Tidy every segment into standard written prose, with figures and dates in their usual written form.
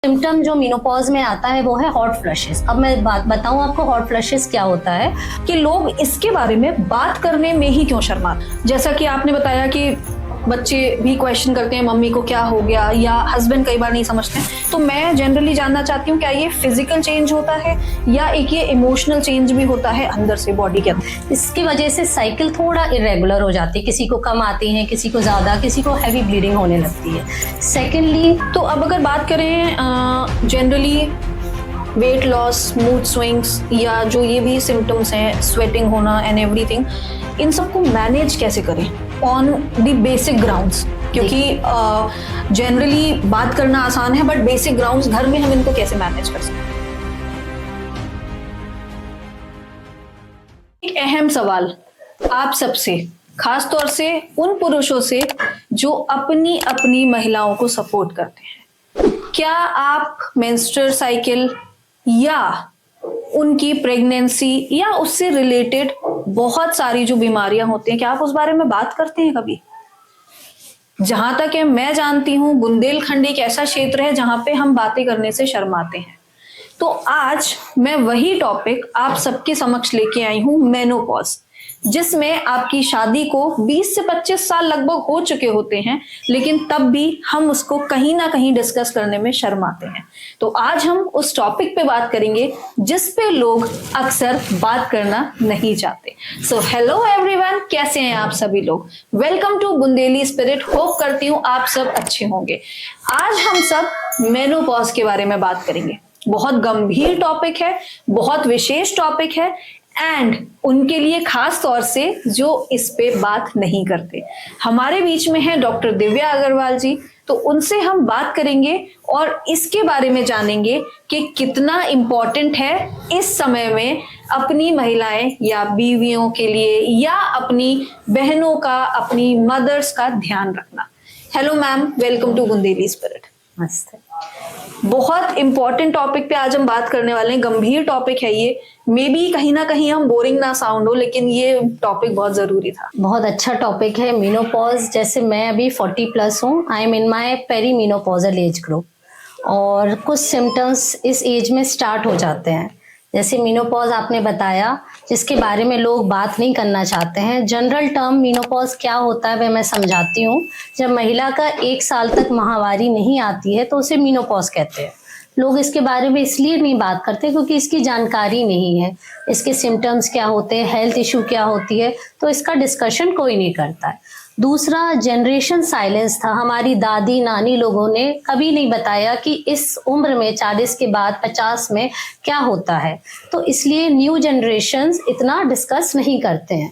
Symptom जो menopause में आता है वो है हॉट फ्लशेस। अब मैं बात बताऊं आपको हॉट फ्लशेस क्या होता है कि लोग इसके बारे में बात करने में ही क्यों शर्माते। जैसा कि आपने बताया कि बच्चे भी क्वेश्चन करते हैं मम्मी को क्या हो गया, या हस्बैंड कई बार नहीं समझते हैं। तो मैं जनरली जानना चाहती हूँ क्या ये फिजिकल चेंज होता है या एक ये इमोशनल चेंज भी होता है अंदर से बॉडी के अंदर। इसकी वजह से साइकिल थोड़ा इरेगुलर हो जाती है, किसी को कम आती है, किसी को ज़्यादा, किसी को हैवी ब्लीडिंग होने लगती है। सेकेंडली तो अब अगर बात करें generally weight loss, mood swings या जो ये भी सिम्टम्स हैं, स्वेटिंग होना एंड एवरीथिंग, इन सबको मैनेज कैसे करें ऑन द बेसिक ग्राउंड्स, क्योंकि जनरली बात करना आसान है बट बेसिक ग्राउंड्स घर में हम इनको कैसे मैनेज कर सकते हैं। एक अहम सवाल आप सबसे, खास तौर से उन पुरुषों से जो अपनी अपनी महिलाओं को सपोर्ट करते हैं, क्या आप मेंस्ट्रुअल साइकिल या उनकी प्रेगनेंसी या उससे रिलेटेड बहुत सारी जो बीमारियां होती हैं, क्या आप उस बारे में बात करते हैं कभी? जहां तक है मैं जानती हूं, बुंदेलखंड एक ऐसा क्षेत्र है जहां पे हम बातें करने से शर्माते हैं। तो आज मैं वही टॉपिक आप सबके समक्ष लेके आई हूं, मेनोपॉज, जिसमें आपकी शादी को 20 से 25 साल लगभग हो चुके होते हैं, लेकिन तब भी हम उसको कहीं ना कहीं डिस्कस करने में शर्माते हैं। तो आज हम उस टॉपिक पे बात करेंगे जिस पे लोग अक्सर बात करना नहीं चाहते। सो हेलो एवरीवन, कैसे हैं आप सभी लोग? Welcome to Bundeli spirit. Hope करती हूँ आप सब अच्छे होंगे। आज हम सब मेनोपॉज के बारे में बात करेंगे। बहुत गंभीर टॉपिक है, बहुत विशेष टॉपिक है, एंड उनके लिए खास तौर से जो इस पे बात नहीं करते। हमारे बीच में है डॉक्टर दिव्या अग्रवाल जी, तो उनसे हम बात करेंगे और इसके बारे में जानेंगे कि कितना इम्पोर्टेंट है इस समय में अपनी महिलाएं या बीवियों के लिए या अपनी बहनों का, अपनी मदर्स का ध्यान रखना। Hello ma'am, welcome to Bundeli spirit. मस्त है। बहुत इंपॉर्टेंट टॉपिक पे आज हम बात करने वाले हैं। गंभीर टॉपिक है ये, मे बी कहीं ना कहीं हम बोरिंग ना साउंड हो, लेकिन ये टॉपिक बहुत जरूरी था। बहुत अच्छा टॉपिक है मेनोपॉज। जैसे मैं अभी 40+ हूँ, I am in my perimenopausal age group, और कुछ सिम्टम्स इस एज में स्टार्ट हो जाते हैं। जैसे मेनोपॉज आपने बताया, जिसके बारे में लोग बात नहीं करना चाहते हैं। जनरल टर्म मेनोपॉज क्या होता है वह मैं समझाती हूँ। जब महिला का 1 साल तक माहवारी नहीं आती है तो उसे मेनोपॉज कहते हैं। लोग इसके बारे में इसलिए नहीं बात करते क्योंकि इसकी जानकारी नहीं है, इसके सिम्टम्स क्या होते हैं, हेल्थ इशू क्या होती है, तो इसका डिस्कशन कोई नहीं करता है। दूसरा, जनरेशन साइलेंस था। हमारी दादी नानी लोगों ने कभी नहीं बताया कि इस उम्र में 40 के बाद 50 में क्या होता है, तो इसलिए न्यू जनरेशन्स इतना डिस्कस नहीं करते हैं।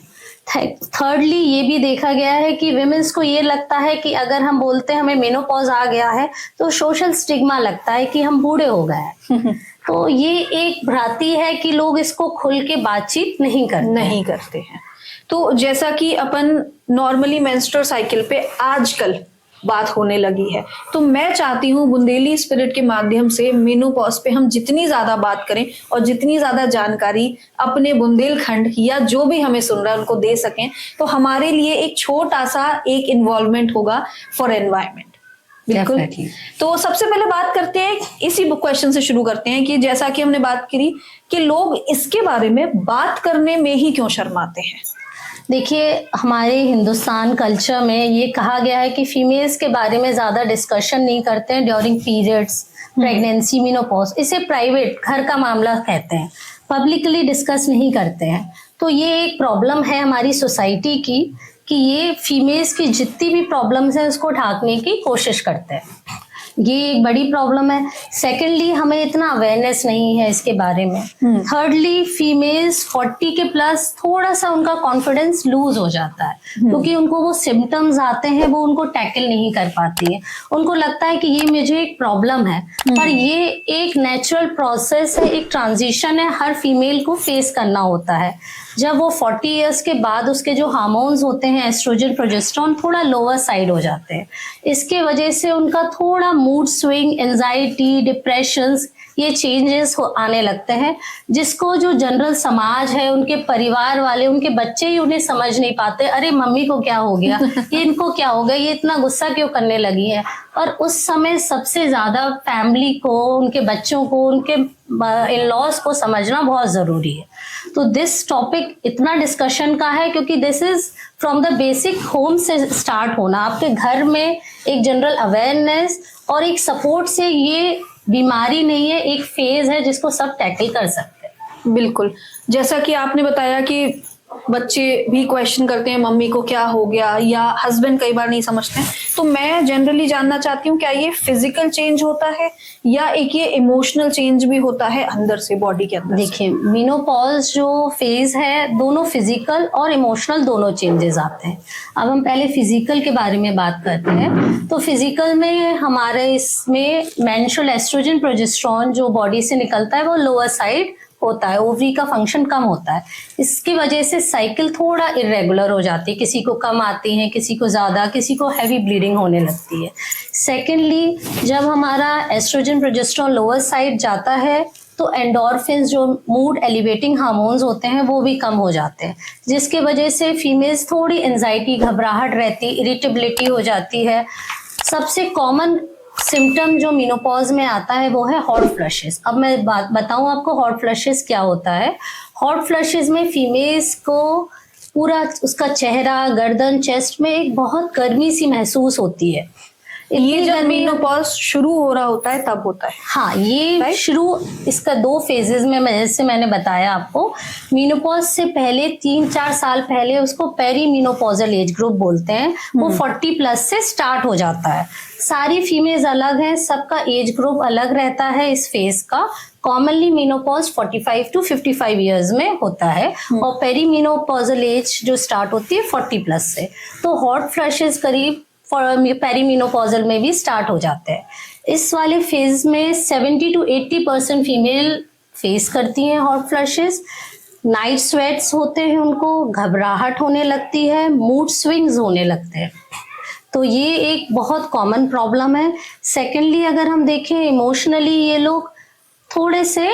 थर्डली, ये भी देखा गया है कि विमेंस को ये लगता है कि अगर हम बोलते हैं हमें मेनोपॉज आ गया है तो सोशल स्टिग्मा लगता है कि हम बूढ़े हो गए हैं। तो ये एक भ्रांति है कि लोग इसको खुल के बातचीत नहीं करते हैं। तो जैसा कि अपन नॉर्मली मेंस्ट्रुअल साइकिल पे आजकल बात होने लगी है, तो मैं चाहती हूँ बुंदेली स्पिरिट के माध्यम से मेनोपॉज पे हम जितनी ज्यादा बात करें और जितनी ज्यादा जानकारी अपने बुंदेलखंड या जो भी हमें सुन रहा है उनको दे सकें, तो हमारे लिए एक छोटा सा एक इन्वॉल्वमेंट होगा फॉर एनवायरमेंट। बिल्कुल। तो सबसे पहले बात करते हैं, इसी क्वेश्चन से शुरू करते हैं कि जैसा कि हमने बात करी कि लोग इसके बारे में बात करने में ही क्यों शर्माते हैं। देखिए, हमारे हिंदुस्तान कल्चर में ये कहा गया है कि फीमेल्स के बारे में ज़्यादा डिस्कशन नहीं करते हैं ड्यूरिंग पीरियड्स, प्रेगनेंसी, मेनोपॉज। इसे प्राइवेट, घर का मामला कहते हैं, पब्लिकली डिस्कस नहीं करते हैं। तो ये एक प्रॉब्लम है हमारी सोसाइटी की कि ये फीमेल्स की जितनी भी प्रॉब्लम्स हैं उसको ढांकने की कोशिश करते हैं। ये एक बड़ी प्रॉब्लम है। सेकेंडली, हमें इतना अवेयरनेस नहीं है इसके बारे में। थर्डली, फीमेल्स 40 के प्लस थोड़ा सा उनका कॉन्फिडेंस लूज हो जाता है क्योंकि उनको वो सिम्टम्स आते हैं, वो उनको टैकल नहीं कर पाती है। उनको लगता है कि ये मुझे एक प्रॉब्लम है, पर ये एक नेचुरल प्रोसेस है, एक ट्रांजिशन है, हर फीमेल को फेस करना होता है। जब वो 40 इयर्स के बाद उसके जो हार्मोन्स होते हैं, एस्ट्रोजन, प्रोजेस्टेरोन, थोड़ा लोअर साइड हो जाते हैं। इसके वजह से उनका थोड़ा मूड स्विंग, एंजाइटी, डिप्रेशंस, ये चेंजेस आने लगते हैं, जिसको जो जनरल समाज है, उनके परिवार वाले, उनके बच्चे ही उन्हें समझ नहीं पाते। अरे मम्मी को क्या हो गया, ये इनको क्या हो गया, ये इतना गुस्सा क्यों करने लगी है। और उस समय सबसे ज्यादा फैमिली को, उनके बच्चों को, उनके इन लॉज को समझना बहुत जरूरी है। तो दिस टॉपिक इतना डिस्कशन का है क्योंकि this is from the basic home से स्टार्ट होना। आपके घर में एक जनरल अवेयरनेस और एक सपोर्ट से, ये बीमारी नहीं है, एक फेज है जिसको सब टैकल कर सकते हैं। बिल्कुल, जैसा कि आपने बताया कि बच्चे भी क्वेश्चन करते हैं मम्मी को क्या हो गया, या हस्बैंड कई बार नहीं समझते हैं, तो मैं जनरली जानना चाहती हूँ क्या ये फिजिकल चेंज होता है या एक ये इमोशनल चेंज भी होता है अंदर से, बॉडी के अंदर? देखिए, मेनोपॉज जो फेज है, दोनों फिजिकल और इमोशनल दोनों चेंजेस आते हैं। अब हम पहले फिजिकल के बारे में बात करते हैं। तो फिजिकल में हमारे इसमें मेंस्ट्रुअल एस्ट्रोजन प्रोजेस्टेरोन जो बॉडी से निकलता है वो लोअर साइड होता है, ओवरी का फंक्शन कम होता है। इसकी वजह से साइकिल थोड़ा इरेगुलर हो जाती है, किसी को कम आती है, किसी को ज्यादा, किसी को हैवी ब्लीडिंग होने लगती है। सेकेंडली, जब हमारा एस्ट्रोजन प्रोजेस्टेरोन लोअर साइड जाता है तो एंडोर्फिन्स जो मूड एलिवेटिंग हार्मोन्स होते हैं वो भी कम हो जाते हैं, जिसके वजह से फीमेल्स थोड़ी एंजाइटी, घबराहट रहती, इरिटेबिलिटी हो जाती है। सबसे कॉमन सिम्टम जो मेनोपॉज में आता है वो है हॉट फ्लशेस। अब मैं बात बताऊं आपको हॉट फ्लशेस क्या होता है। हॉट फ्लशेस में फीमेल्स को पूरा उसका चेहरा, गर्दन, चेस्ट में एक बहुत गर्मी सी महसूस होती है। ये जब मेनोपॉज शुरू हो रहा होता है तब होता है? हाँ, ये शुरू इसका 2 फेजेस में, जैसे मैंने बताया आपको, मेनोपॉज से पहले 3-4 साल पहले उसको पेरी मेनोपॉजल एज ग्रुप बोलते हैं। वो 40 प्लस से स्टार्ट हो जाता है। सारी फीमेल्स अलग हैं, सबका एज ग्रुप अलग रहता है इस फेज का। कॉमनली मेनोपॉज 45 to 55 ईयर्स में होता है और पेरी मेनोपॉजल एज जो स्टार्ट होती है 40 प्लस से। तो हॉट फ्लशेस करीब पेरीमेनोपॉजल में भी स्टार्ट हो जाते हैं। इस वाले फेज में 70 to 80% फीमेल फेस करती हैं हॉट फ्लशेस। नाइट स्वेट्स होते हैं, उनको घबराहट होने लगती है, मूड स्विंग्स होने लगते हैं। तो ये एक बहुत कॉमन प्रॉब्लम है। सेकेंडली, अगर हम देखें इमोशनली, ये लोग थोड़े से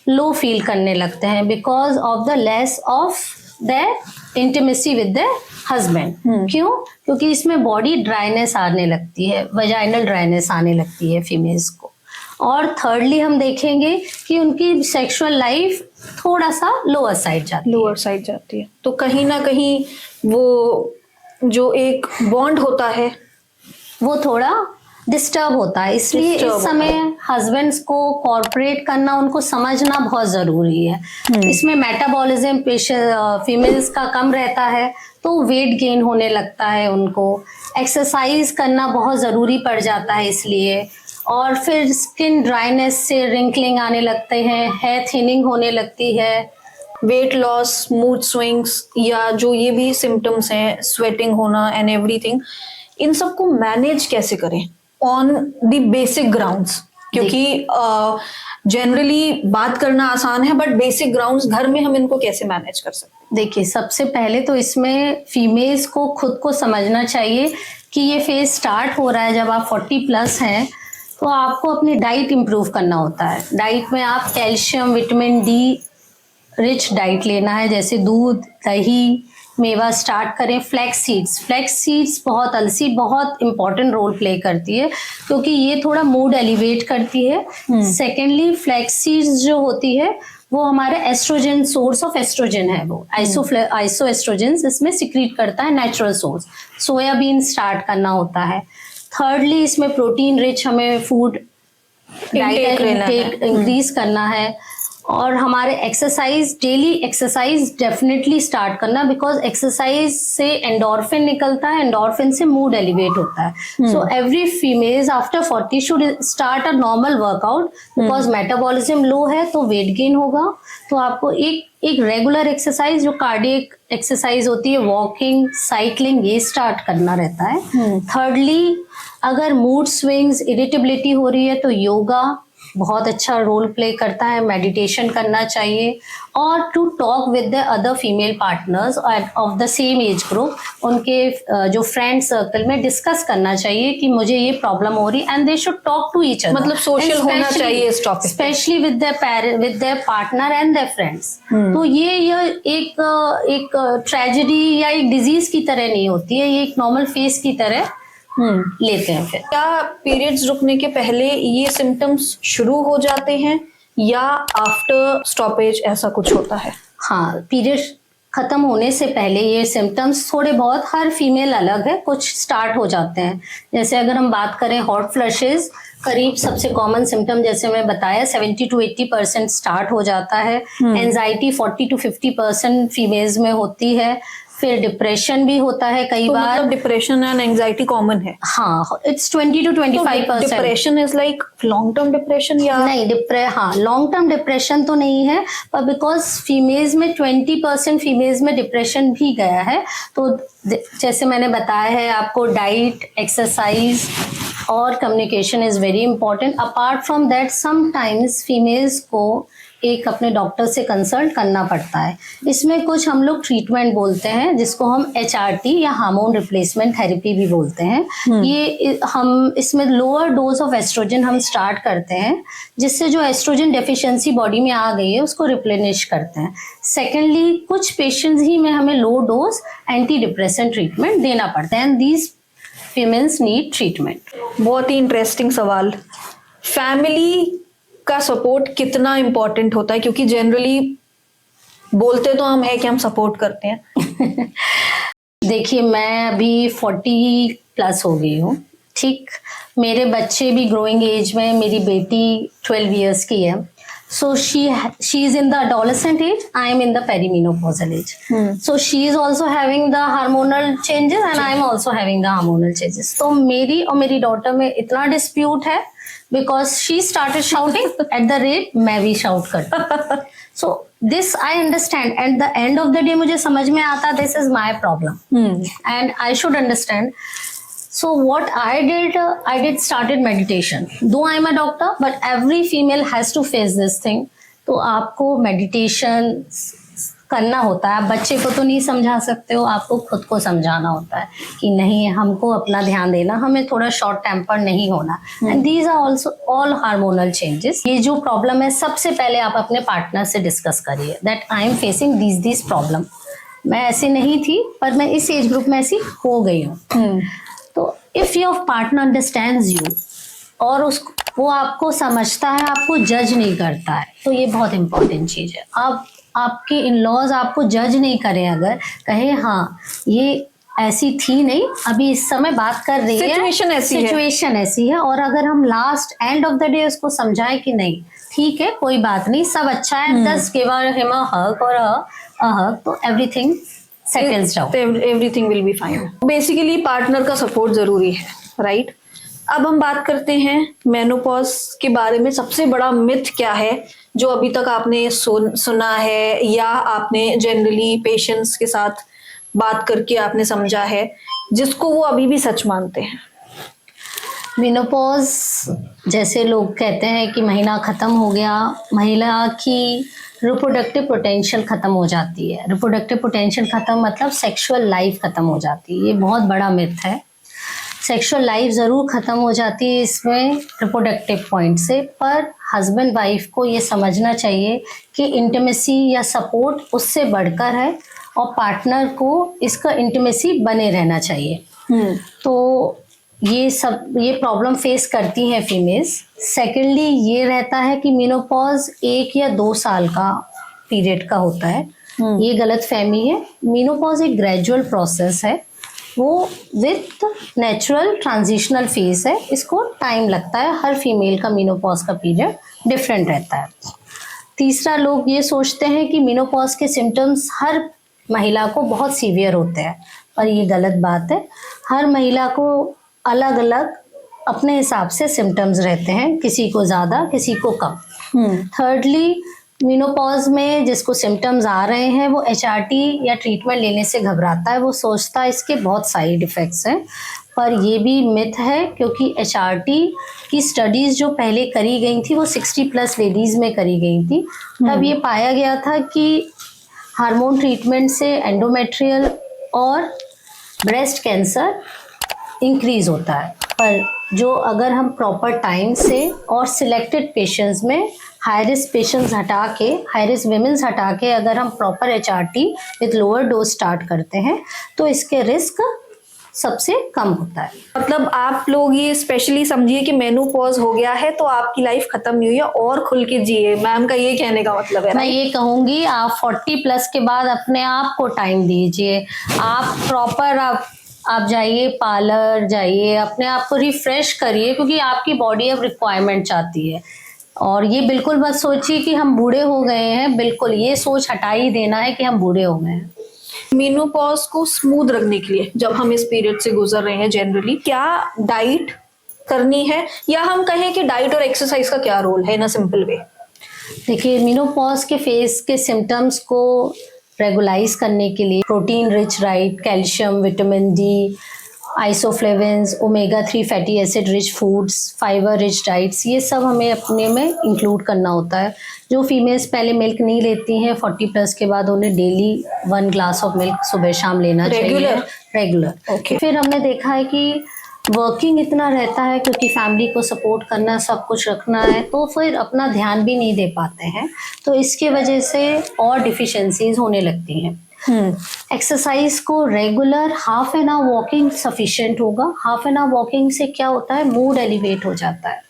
लो फील करने लगते हैं because of the less of their intimacy with their husband. क्यों? क्योंकि इसमें बॉडी ड्राइनेस आने लगती है, वजाइनल ड्राइनेस आने लगती है फीमेल्स को। और थर्डली हम देखेंगे कि उनकी सेक्सुअल लाइफ थोड़ा सा लोअर साइड जाती है। तो कहीं ना कहीं वो जो एक बॉन्ड होता है वो थोड़ा डिस्टर्ब होता है। इसलिए इस समय हस्बैंड्स को कॉर्पोरेट करना, उनको समझना बहुत जरूरी है। इसमें मेटाबॉलिज्म फीमेल्स का कम रहता है तो वेट गेन होने लगता है उनको। एक्सरसाइज करना बहुत जरूरी पड़ जाता है इसलिए। और फिर स्किन ड्राइनेस से रिंकलिंग आने लगते हैं, हेयर थिनिंग होने लगती है, वेट लॉस, मूड स्विंग्स, या जो ये भी सिम्टम्स हैं, स्वेटिंग होना एंड एवरीथिंग, इन सबको मैनेज कैसे करें ऑन द बेसिक ग्राउंड्स? क्योंकि जनरली बात करना आसान है, बट बेसिक ग्राउंड्स घर में हम इनको कैसे मैनेज कर सकते हैं? देखिए, सबसे पहले तो इसमें फीमेल्स को खुद को समझना चाहिए कि ये फेज स्टार्ट हो रहा है जब आप 40 प्लस हैं, तो आपको अपनी डाइट इंप्रूव करना होता है। डाइट में आप calcium, vitamin D rich diet लेना है, जैसे दूध, दही, मेवा स्टार्ट करें। फ्लैक्स सीड्स बहुत, अलसी बहुत इंपॉर्टेंट रोल प्ले करती है क्योंकि ये थोड़ा मूड एलिवेट करती है। सेकेंडली, फ्लैक्स सीड्स जो होती है वो हमारे एस्ट्रोजन, सोर्स ऑफ एस्ट्रोजन है, वो आइसो एस्ट्रोजन इसमें सिक्रीट करता है, नेचुरल सोर्स। सोयाबीन स्टार्ट करना होता है। थर्डली, इसमें प्रोटीन रिच हमें फूड डाइट इंटेक इंक्रीज करना है। और हमारे exercise, daily exercise definitely start करना, बिकॉज एक्सरसाइज से एंडोर्फिन निकलता है, एंडोर्फिन से मूड एलिवेट होता है। So every females after 40 should start a normal workout, because metabolism low है तो वेट गेन होगा। तो आपको एक रेगुलर एक्सरसाइज जो कार्डियक एक्सरसाइज होती है, वॉकिंग, साइकिलिंग, ये स्टार्ट करना रहता है। थर्डली, अगर मूड स्विंग्स, इरिटेबिलिटी हो रही है तो योगा, बहुत अच्छा रोल प्ले करता है, मेडिटेशन करना चाहिए और to talk with the other female partners of the same age group, उनके जो फ्रेंड सर्कल में डिस्कस करना चाहिए कि मुझे ये प्रॉब्लम हो रही, and they should talk to each other, मतलब सोशल होना चाहिए इस topic, specially with their partner and their friends. तो ये एक ट्रेजेडी या एक डिजीज की तरह नहीं होती है, ये एक नॉर्मल फेस की तरह लेते हैं। फिर क्या पीरियड्स रुकने के पहले ये सिम्टम्स शुरू हो जाते हैं या आफ्टर स्टॉपेज ऐसा कुछ होता है? हाँ, पीरियड खत्म होने से पहले ये सिम्टम्स थोड़े बहुत, हर फीमेल अलग है, कुछ स्टार्ट हो जाते हैं। जैसे अगर हम बात करें हॉट फ्लशेस, करीब सबसे कॉमन सिम्टम जैसे मैं बताया 70 to 80% स्टार्ट हो जाता है। एंजाइटी 40 to 50% फीमेल्स में होती है। फिर डिप्रेशन भी होता है कई बार। मतलब डिप्रेशन एंड एंजाइटी कॉमन है? हाँ, it's 20 to 25%। Depression is like long term depression या नहीं? हाँ, लॉन्ग टर्म डिप्रेशन तो नहीं है, पर बिकॉज फीमेल्स में 20% फीमेल्स में डिप्रेशन भी गया है। तो जैसे मैंने बताया है आपको, डाइट, एक्सरसाइज और communication is very important. Apart from that sometimes females को एक अपने डॉक्टर से कंसल्ट करना पड़ता है। इसमें कुछ हम लोग ट्रीटमेंट बोलते हैं जिसको हम HRT या हार्मोन रिप्लेसमेंट थेरेपी भी बोलते हैं। ये हम इसमें लोअर डोज ऑफ एस्ट्रोजन हम स्टार्ट करते हैं, जिससे जो एस्ट्रोजन डेफिशिएंसी बॉडी में आ गई है उसको रिप्लेनिश करते हैं। सेकेंडली, कुछ पेशेंट्स ही में हमें low dose anti depressant treatment देना पड़ता है, and these females need treatment. बहुत ही इंटरेस्टिंग सवाल, फैमिली का सपोर्ट कितना इम्पोर्टेंट होता है? क्योंकि जनरली बोलते तो हम है कि हम सपोर्ट करते हैं। देखिए, मैं अभी 40 प्लस हो गई हूँ, ठीक। मेरे बच्चे भी ग्रोइंग एज में, मेरी बेटी 12 इयर्स की है। So she is in the adolescent age. I am in the perimenopausal age. So she is also having the hormonal changes and I am also having the hormonal changes. तो मेरी और मेरी daughter में इतना dispute है because she started shouting at the rate मैं भी shout करती। So this I understand. At the end of the day मुझे समझ में आता this is my problem and I should understand. So what I did started meditation. Though I am a doctor, but every female has to face this thing. तो आपको meditation करना होता है। आप बच्चे को तो नहीं समझा सकते हो, आपको खुद को समझाना होता है कि नहीं, हमको अपना ध्यान देना, हमें थोड़ा शॉर्ट टेम्पर नहीं होना। And these are also all hormonal changes. ये जो प्रॉब्लम है, सबसे पहले आप अपने पार्टनर से डिस्कस करिए that I am facing this problem. मैं ऐसी नहीं थी, पर मैं इस एज ग्रुप में ऐसी हो गई हूँ। तो if your partner understands you और वो आपको समझता है, आपको जज नहीं करता है, तो ये बहुत इंपॉर्टेंट चीज है। आपके इन लॉज आपको जज नहीं करें, अगर कहे हाँ ये ऐसी थी नहीं, अभी इस समय बात कर रही है, सिचुएशन ऐसी है, और अगर हम last end of the day उसको समझाए कि नहीं ठीक है, कोई बात नहीं, सब अच्छा है, जस्ट गिव हिम अ हग और अ हग, तो everything settles down, everything will be fine. Basically partner का सपोर्ट जरूरी है, राइट? अब हम बात करते हैं मेनोपॉज के बारे में। सबसे बड़ा मिथ क्या है जो अभी तक आपने सुना है या आपने जनरली पेशेंट्स के साथ बात करके आपने समझा है, जिसको वो अभी भी सच मानते हैं? मेनोपॉज, जैसे लोग कहते हैं कि महीना खत्म हो गया, महिला की रिप्रोडक्टिव पोटेंशियल खत्म हो जाती है। रिप्रोडक्टिव पोटेंशियल खत्म मतलब सेक्सुअल लाइफ खत्म हो जाती है। ये बहुत बड़ा मिथ है। सेक्सुअल लाइफ ज़रूर ख़त्म हो जाती है इसमें रिप्रोडक्टिव पॉइंट से, पर हस्बैंड वाइफ को ये समझना चाहिए कि इंटीमेसी या सपोर्ट उससे बढ़कर है और पार्टनर को इसका इंटीमेसी बने रहना चाहिए। तो ये प्रॉब्लम फेस करती हैं फीमेल्स। सेकेंडली ये रहता है कि मेनोपॉज 1 या 2 साल का पीरियड का होता है, ये गलत फहमी है। मेनोपॉज एक ग्रेजुअल प्रोसेस है, वो विथ नेचुरल ट्रांजिशनल फेज है, इसको टाइम लगता है। हर फीमेल का मेनोपॉज का पीरियड डिफरेंट रहता है। तीसरा, लोग ये सोचते हैं कि मेनोपॉज के सिम्टम्स हर महिला को बहुत सीवियर होते हैं, पर ये गलत बात है। हर महिला को अलग अलग अपने हिसाब से सिम्टम्स रहते हैं, किसी को ज़्यादा, किसी को कम। थर्डली, मेनोपॉज में जिसको सिम्टम्स आ रहे हैं वो HRT या ट्रीटमेंट लेने से घबराता है, वो सोचता है इसके बहुत साइड इफ़ेक्ट्स हैं, पर ये भी मिथ है, क्योंकि HRT की स्टडीज जो पहले करी गई थी वो 60+ लेडीज में करी गई थी। तब ये पाया गया था कि हार्मोन ट्रीटमेंट से एंडोमेट्रियल और ब्रेस्ट कैंसर इंक्रीज होता है। पर जो अगर हम प्रॉपर टाइम से और सिलेक्टेड पेशेंट्स में हाई रिस्क पेशेंट्स हटा के, हाई रिस्क विमेंस हटा के अगर हम proper HRT with lower dose start करते हैं तो इसके रिस्क सबसे कम होता है। मतलब आप लोग ये स्पेशली समझिए कि मेनोपॉज हो गया है तो आपकी लाइफ खत्म नहीं हुई है, और खुल के जिए, मैम का ये कहने का मतलब है। मैं ये कहूंगी आप 40+ के बाद अपने आप को टाइम दीजिए। आप प्रॉपर आप जाइए, पार्लर जाइए, अपने आप को रिफ्रेश करिए, क्योंकि आपकी बॉडी अब रिक्वायरमेंट चाहती है। और ये बिल्कुल मत सोचिए कि हम बूढ़े हो गए हैं, बिल्कुल ये सोच हटा ही देना है कि हम बूढ़े हो गए हैं। मेनोपॉज को स्मूथ रखने के लिए जब हम इस पीरियड से गुजर रहे हैं, जनरली क्या डाइट करनी है, या हम कहें कि डाइट और एक्सरसाइज का क्या रोल है इन अ सिंपल वे? देखिए, मेनोपॉज के फेज के सिम्टम्स को रेगुलाइज करने के लिए protein rich diet, calcium, vitamin D, isoflavones, omega 3 fatty acid rich foods, fibre rich diets, ये सब हमें अपने में इंक्लूड करना होता है। जो फीमेल्स पहले मिल्क नहीं लेती हैं, 40+ के बाद उन्हें डेली 1 ग्लास ऑफ मिल्क सुबह शाम लेना चाहिए, रेगुलर। Okay. फिर हमने देखा है कि वर्किंग इतना रहता है, क्योंकि फैमिली को सपोर्ट करना, सब कुछ रखना है, तो फिर अपना ध्यान भी नहीं दे पाते हैं, तो इसकी वजह से और डिफिशिएंसीज होने लगती हैं। एक्सरसाइज को regular half an hour walking sufficient होगा। हाफ एन आवर वॉकिंग से क्या होता है, मूड एलिवेट हो जाता है।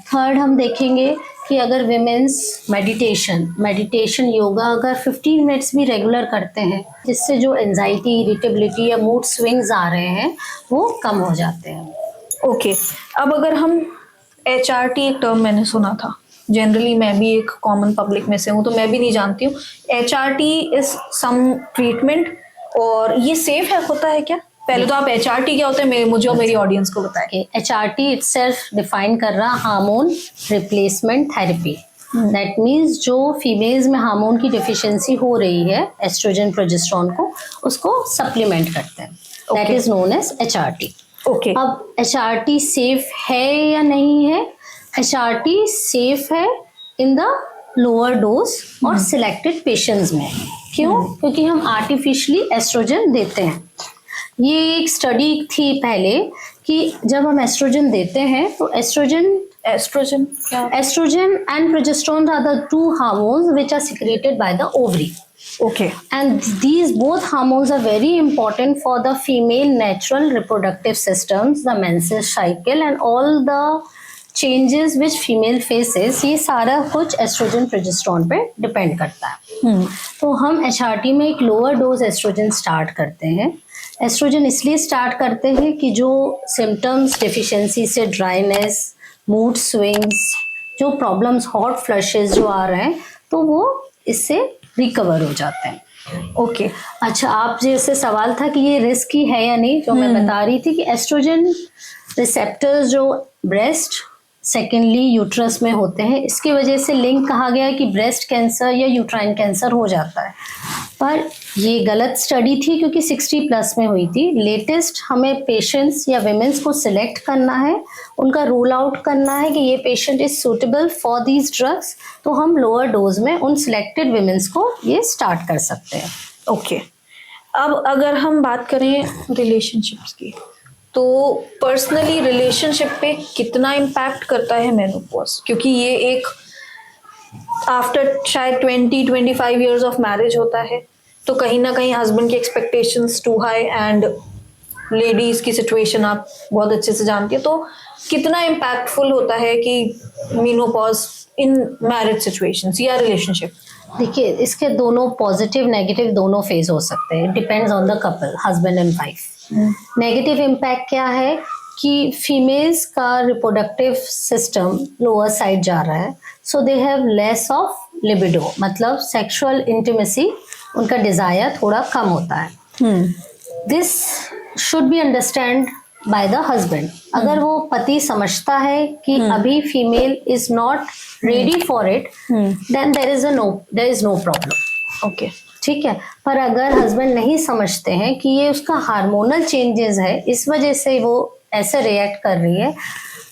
थर्ड हम देखेंगे कि अगर विमेंस मेडिटेशन योगा अगर 15 मिनट्स भी रेगुलर करते हैं, जिससे जो एंजाइटी, इरिटेबिलिटी या मूड स्विंग्स आ रहे हैं वो कम हो जाते हैं। ओके, अब अगर हम HRT, एक टर्म मैंने सुना था, जनरली मैं भी एक कॉमन पब्लिक में से हूँ तो मैं भी नहीं जानती हूँ, HRT इज सम ट्रीटमेंट, और ये सेफ है, होता है क्या? पहले तो आप HRT क्या होता है मुझे और मेरी ऑडियंस को बताएं। HRT इटसेल्फ डिफाइन कर रहा hormone replacement therapy. That means जो फीमेल्स में हार्मोन की डिफिशियंसी हो रही है, एस्ट्रोजन प्रोजेस्टेरोन को, उसको सप्लीमेंट करते हैं। That is known as HRT। Okay, अब HRT सेफ है या नहीं है? HRT सेफ है इन द लोअर डोज और सिलेक्टेड पेशेंट्स में। क्यों? क्योंकि हम आर्टिफिशियली एस्ट्रोजन देते हैं। ये एक स्टडी थी पहले कि जब हम एस्ट्रोजन देते हैं तो estrogen and progesterone are the 2 hormones which are secreted by the ovary. Okay. And these both hormones are very important for the female natural reproductive systems, the menstrual cycle and all the changes which female faces। ये सारा कुछ oestrogen progesterone पे depend करता है। तो हम HRT में एक लोअर डोज एस्ट्रोजन स्टार्ट करते हैं। एस्ट्रोजन इसलिए स्टार्ट करते हैं कि जो सिम्टम्स डिफिशिएंसी से ड्राइनेस, मूड स्विंग्स, जो प्रॉब्लम्स, हॉट फ्लशेस जो आ रहे हैं, तो वो इससे रिकवर हो जाते हैं। ओके, अच्छा, आप जैसे सवाल था कि ये रिस्की है या नहीं, जो मैं बता रही थी कि एस्ट्रोजन रिसेप्टर्स जो ब्रेस्ट, सेकेंडली यूट्रस में होते हैं, इसकी वजह से लिंक कहा गया है कि ब्रेस्ट कैंसर या यूट्राइन कैंसर हो जाता है। पर ये गलत स्टडी थी, क्योंकि 60+ में हुई थी। लेटेस्ट हमें पेशेंट्स या विमेंस को सिलेक्ट करना है, उनका रूल आउट करना है कि ये patient is suitable for these drugs, तो हम लोअर डोज में उन सिलेक्टेड विमेंस को ये स्टार्ट कर सकते हैं। ओके, अब अगर हम बात करें रिलेशनशिप्स की, तो पर्सनली रिलेशनशिप पे कितना इम्पैक्ट करता है मेनोपॉज? क्योंकि ये एक आफ्टर शायद 20-25 इयर्स ऑफ मैरिज होता है, तो कहीं ना कहीं हस्बैंड की expectations too high and ladies की सिचुएशन आप बहुत अच्छे से जानती है, तो कितना इम्पैक्टफुल होता है कि मेनोपॉज इन मैरिज सिचुएशंस या रिलेशनशिप? देखिए, इसके दोनों पॉजिटिव नेगेटिव दोनों फेज हो सकते हैं, depends on the couple, husband and wife. Negative impact क्या है कि फीमेल्स का रिप्रोडक्टिव सिस्टम लोअर साइड जा रहा है, so they have less of libido, मतलब सेक्सुअल इंटीमेसी, उनका डिजायर थोड़ा कम होता है। This should be understand by the husband. अगर वो पति समझता है कि अभी female is not ready for it, then there is no problem. Okay, ठीक है। पर अगर हस्बैंड नहीं समझते हैं कि ये उसका हार्मोनल चेंजेस है, इस वजह से वो ऐसे रिएक्ट कर रही है,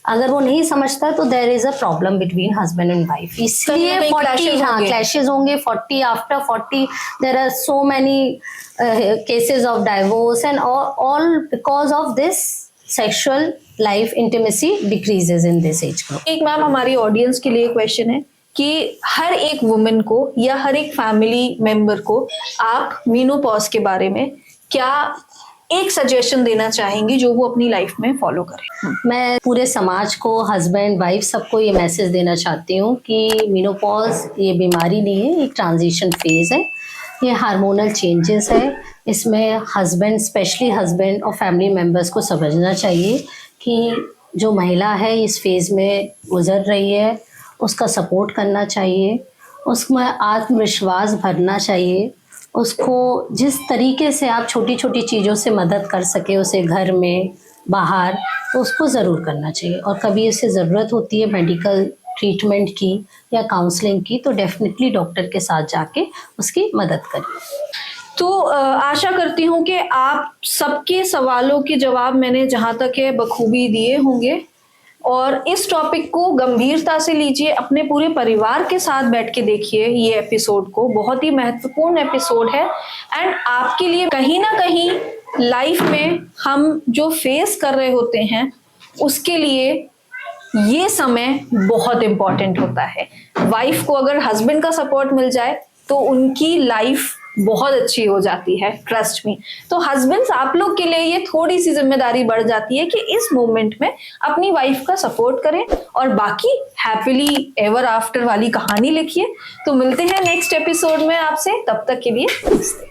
अगर वो नहीं समझता तो there is a problem between husband and wife. इसलिए कहीं 40 clashes हाँ होंगे। क्लैशेस होंगे। 40 after 40 there are so many cases of divorce and all because of this sexual life intimacy decreases in this age group. एक ma'am हमारी audience के लिए question है कि हर एक वुमेन को या हर एक फैमिली मेंबर को आप मीनोपॉज के बारे में क्या एक सजेशन देना चाहेंगी जो वो अपनी लाइफ में फॉलो करें? मैं पूरे समाज को, हस्बैंड वाइफ सबको ये मैसेज देना चाहती हूँ कि मेनोपॉज ये बीमारी नहीं है, एक ट्रांजिशन फेज है, ये हार्मोनल चेंजेस है। इसमें हस्बैंड, स्पेशली हस्बैंड और फैमिली मेम्बर्स को समझना चाहिए कि जो महिला है इस फेज में गुजर रही है, उसका सपोर्ट करना चाहिए, उसमें आत्मविश्वास भरना चाहिए, उसको जिस तरीके से आप छोटी छोटी चीज़ों से मदद कर सके उसे घर में बाहर, तो उसको ज़रूर करना चाहिए। और कभी उसे ज़रूरत होती है मेडिकल ट्रीटमेंट की या काउंसलिंग की तो डेफिनेटली डॉक्टर के साथ जाके उसकी मदद करिए। तो आशा करती हूँ कि आप सबके सवालों के जवाब मैंने जहाँ तक है बखूबी दिए होंगे और इस टॉपिक को गंभीरता से लीजिए, अपने पूरे परिवार के साथ बैठ के देखिए ये एपिसोड को, बहुत ही महत्वपूर्ण एपिसोड है। एंड आपके लिए कहीं ना कहीं लाइफ में हम जो फेस कर रहे होते हैं उसके लिए ये समय बहुत इंपॉर्टेंट होता है। वाइफ को अगर हस्बैंड का सपोर्ट मिल जाए तो उनकी लाइफ बहुत अच्छी हो जाती है, ट्रस्ट मी। तो हस्बैंड्स, आप लोग के लिए ये थोड़ी सी जिम्मेदारी बढ़ जाती है कि इस मोमेंट में अपनी वाइफ का सपोर्ट करें और बाकी हैप्पीली एवर आफ्टर वाली कहानी लिखिए। तो मिलते हैं नेक्स्ट एपिसोड में आपसे, तब तक के लिए नमस्ते।